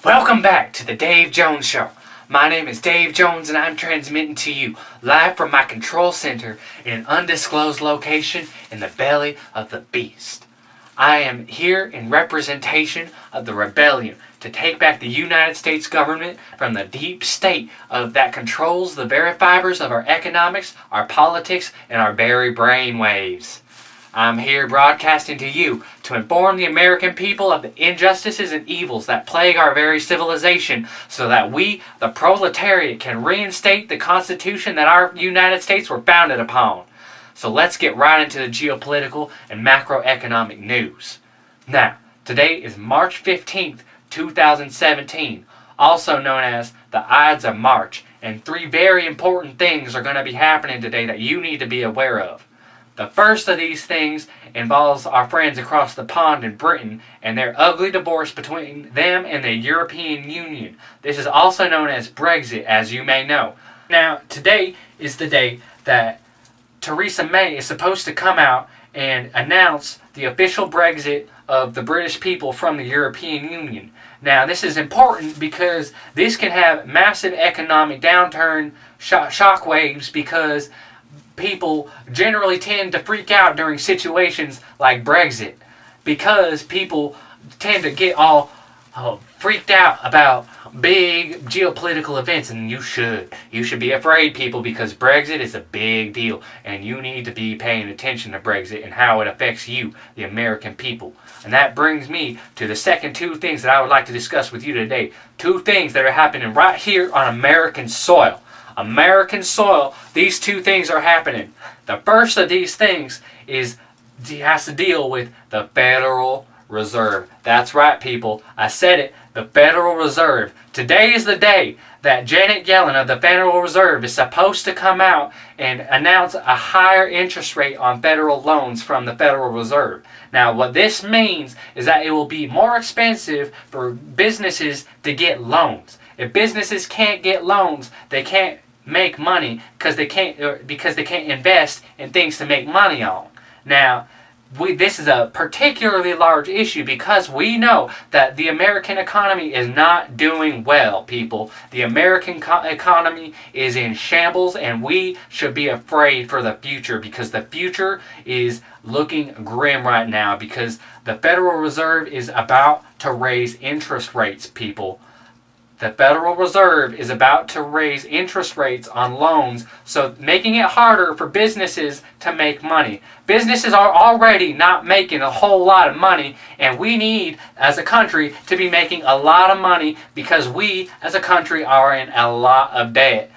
Welcome back to the Dave Jones Show. My name is Dave Jones and I'm transmitting to you live from my control center in an undisclosed location in the belly of the beast. I am here in representation of the rebellion to take back the United States government from the deep state that controls the very fibers of our economics, our politics, and our very brain waves. I'm here broadcasting to you to inform the American people of the injustices and evils that plague our very civilization so that we, the proletariat, can reinstate the Constitution that our United States were founded upon. So let's get right into the geopolitical and macroeconomic news. Now, today is March 15th, 2017, also known as the Ides of March, and three very important things are going to be happening today that you need to be aware of. The first of these things involves our friends across the pond in Britain and their ugly divorce between them and the European Union. This is also known as Brexit, as you may know. Now, today is the day that Theresa May is supposed to come out and announce the official Brexit of the British people from the European Union. Now, this is important because this can have massive economic downturn shockwaves because people generally tend to freak out during situations like Brexit because people tend to get all freaked out about big geopolitical events, and you should be afraid, people, because Brexit is a big deal and you need to be paying attention to Brexit and how it affects you, the American people. And that brings me to the second two things that I would like to discuss with you today. Two things that are happening right here on American soil. American soil, these two things are happening. The first of these things has to deal with the Federal Reserve. That's right, people. I said it. The Federal Reserve. Today is the day that Janet Yellen of the Federal Reserve is supposed to come out and announce a higher interest rate on federal loans from the Federal Reserve. Now, what this means is that it will be more expensive for businesses to get loans. If businesses can't get loans, they can't make money because they can't invest in things to make money on. Now, this is a particularly large issue because we know that the American economy is not doing well, people. The American economy is in shambles, and we should be afraid for the future because the future is looking grim right now because the Federal Reserve is about to raise interest rates, people. The Federal Reserve is about to raise interest rates on loans, so making it harder for businesses to make money. Businesses are already not making a whole lot of money, and we need, as a country, to be making a lot of money because we, as a country, are in a lot of debt.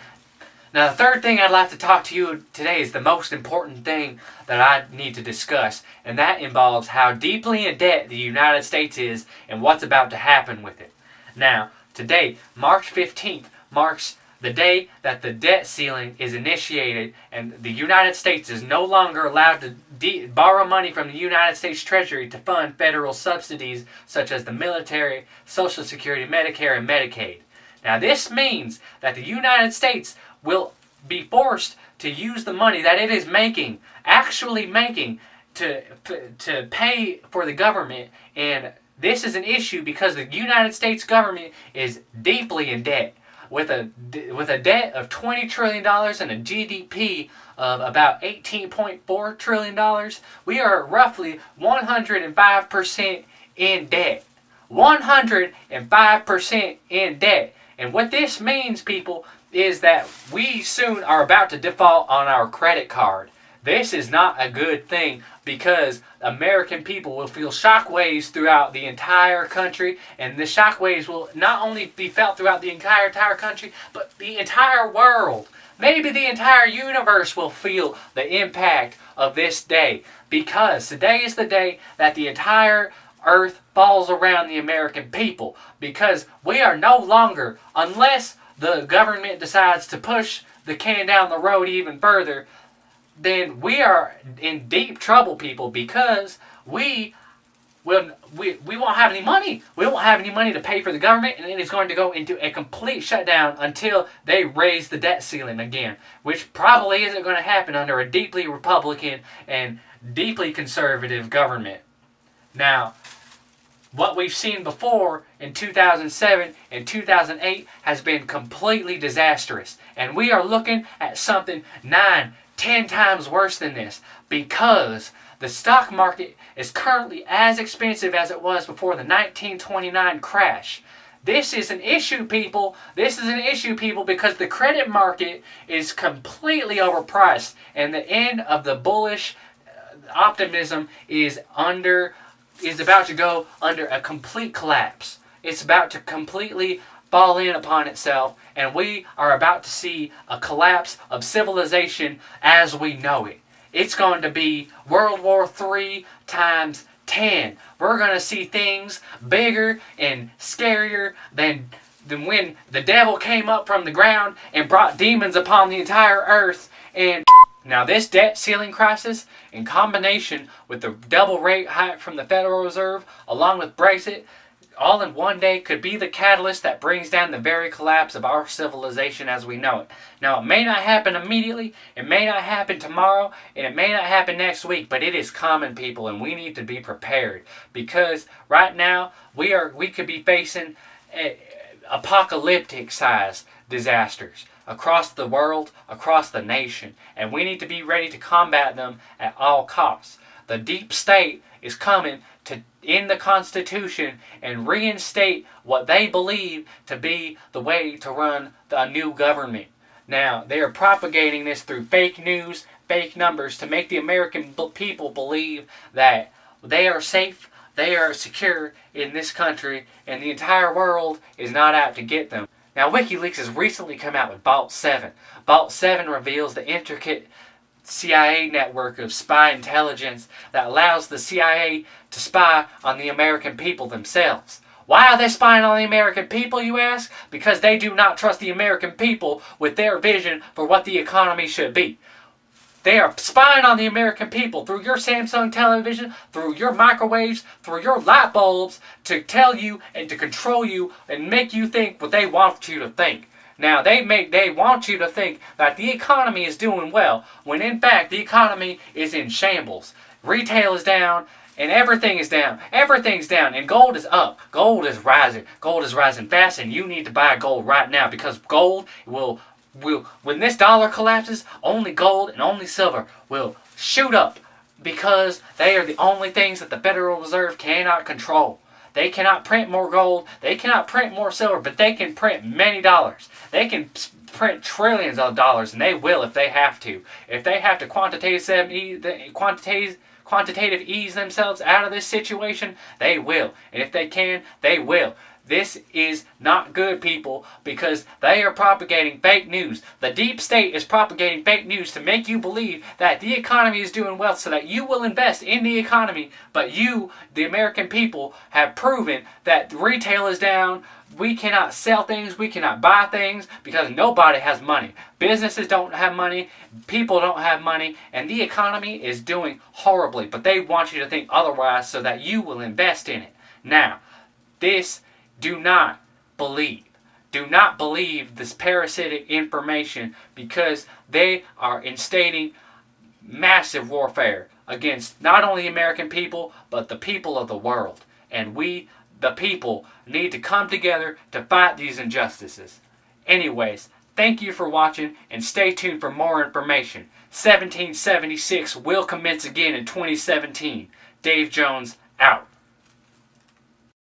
Now, the third thing I'd like to talk to you today is the most important thing that I need to discuss, and that involves how deeply in debt the United States is and what's about to happen with it. Now, today, March 15th, marks the day that the debt ceiling is initiated and the United States is no longer allowed to borrow money from the United States Treasury to fund federal subsidies such as the military, Social Security, Medicare, and Medicaid. Now, this means that the United States will be forced to use the money that it is actually making, to pay for the government, and this is an issue because the United States government is deeply in debt. With a debt of $20 trillion and a GDP of about $18.4 trillion, we are roughly 105% in debt. 105% in debt. And what this means, people, is that we soon are about to default on our credit card. This is not a good thing because American people will feel shockwaves throughout the entire country, and the shockwaves will not only be felt throughout the entire country, but the entire world. Maybe the entire universe will feel the impact of this day because today is the day that the entire earth falls around the American people because we are no longer, unless the government decides to push the can down the road even further, then we are in deep trouble, people, because we won't have any money. We won't have any money to pay for the government, and it is going to go into a complete shutdown until they raise the debt ceiling again, which probably isn't going to happen under a deeply Republican and deeply conservative government. Now, What we've seen before in 2007 and 2008 has been completely disastrous. And we are looking at something 9, 10 times worse than this, because the stock market is currently as expensive as it was before the 1929 crash. This is an issue, people. This is an issue, people, because the credit market is completely overpriced, and the end of the bullish optimism is about to go under a complete collapse. It's about to completely fall in upon itself, and we are about to see a collapse of civilization as we know it. It's going to be World War III times 10. We're going to see things bigger and scarier than when the devil came up from the ground and brought demons upon the entire earth. And now this debt ceiling crisis, in combination with the double rate hike from the Federal Reserve, along with Brexit, all in one day could be the catalyst that brings down the very collapse of our civilization as we know it. Now, it may not happen immediately, it may not happen tomorrow, and it may not happen next week, but it is coming, people, and we need to be prepared, because right now we could be facing apocalyptic size disasters across the world, across the nation, and we need to be ready to combat them at all costs. The deep state is coming to end the Constitution and reinstate what they believe to be the way to run a new government. Now, they are propagating this through fake news, fake numbers, to make the American people believe that they are safe, they are secure in this country, and the entire world is not out to get them. Now, WikiLeaks has recently come out with Vault 7. Vault 7 reveals the intricate CIA network of spy intelligence that allows the CIA to spy on the American people themselves. Why are they spying on the American people, you ask? Because they do not trust the American people with their vision for what the economy should be. They are spying on the American people through your Samsung television, through your microwaves, through your light bulbs, to tell you and to control you and make you think what they want you to think. Now, they want you to think that the economy is doing well, when in fact the economy is in shambles. Retail is down, and everything is down. Everything's down, and gold is up. Gold is rising. Gold is rising fast, and you need to buy gold right now, because gold will when this dollar collapses, only gold and only silver will shoot up, because they are the only things that the Federal Reserve cannot control. They cannot print more gold, they cannot print more silver, but they can print many dollars. They can print trillions of dollars, and they will if they have to. If they have to quantitative ease themselves out of this situation, they will. And if they can, they will. This is not good, people, because they are propagating fake news. The deep state is propagating fake news to make you believe that the economy is doing well so that you will invest in the economy. But you, the American people, have proven that retail is down. We cannot sell things, we cannot buy things, because nobody has money. Businesses don't have money, people don't have money, and the economy is doing horribly. But they want you to think otherwise so that you will invest in it. Now, do not believe this parasitic information, because they are instating massive warfare against not only the American people, but the people of the world. And we, the people, need to come together to fight these injustices. Anyways, thank you for watching, and stay tuned for more information. 1776 will commence again in 2017. Dave Jones, out.